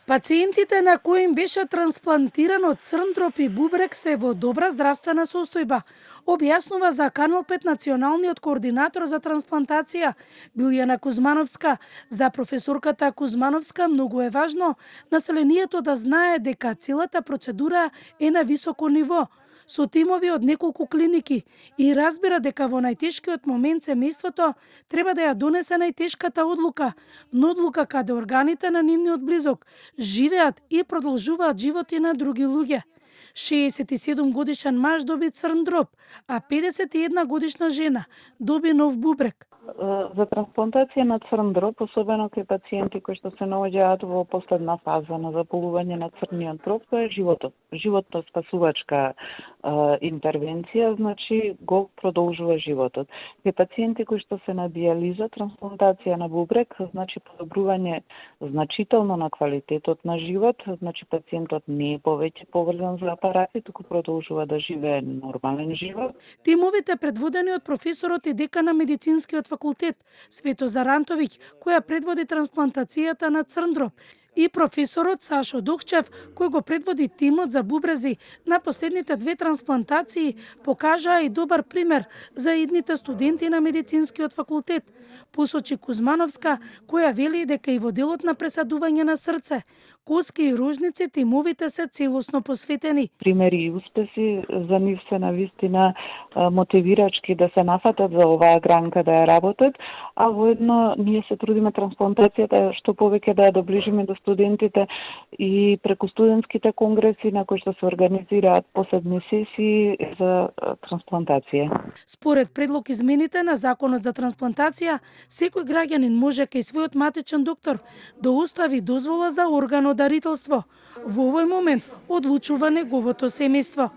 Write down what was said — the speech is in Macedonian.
Пациентите на кои им беше трансплантирано црн дроб и бубрек се во добра здравствена состојба, објаснува за Канал 5 националниот координатор за трансплантација Билјана Кузмановска. За професорката Кузмановска многу е важно населението да знае дека целата процедура е на високо ниво, со тимови од неколку клиники, и разбира дека во најтешкиот момент семејството треба да ја донесе најтешката одлука, но одлука каде органите на нивниот близок живеат и продолжуваат животи на други луѓе. 67 годишен маж доби црн дроб, а 51 годишна жена доби нов бубрек. За трансплантација на црн дроб, особено кај пациенти кои што се наоѓаат во последна фаза на заболување на црниот дроб, тоа е животно спасувачка интервенција, значи го продолжува животот. Кај пациенти кои што се на дијализа, трансплантација на бубрек, значи подобрување значително на квалитетот на живот, значи пациентот не е повеќе поврзан за апарати, туку продолжува да живее нормален живот. Тимовите предводени од професорот и декан на медицинскиот факултет Свето Зарантовиќ, која предводи трансплантацијата на црн дроб, и професорот Сашо Духчев, кој го предводи тимот за бубрези на последните две трансплантации, покажаа и добар пример за идните студенти на медицинскиот факултет. Посочи Кузмановска, која вели дека и во делот на пресадување на срце, коски и ружници тимовите се целосно посветени. Примери и успеси за нив се навистина мотивирачки да се нафатат за оваа гранка да ја работат, а воедно ние се трудиме трансплантацијата што повеќе да ја доближиме до студентите и преку студентските конгреси на кои што се организираат посебни сесии за трансплантација. Според предлог измените на Законот за трансплантација, секој граѓанин може кај својот матичен доктор да остави дозвола за органодарителство. Во овој момент одлучува неговото семејство.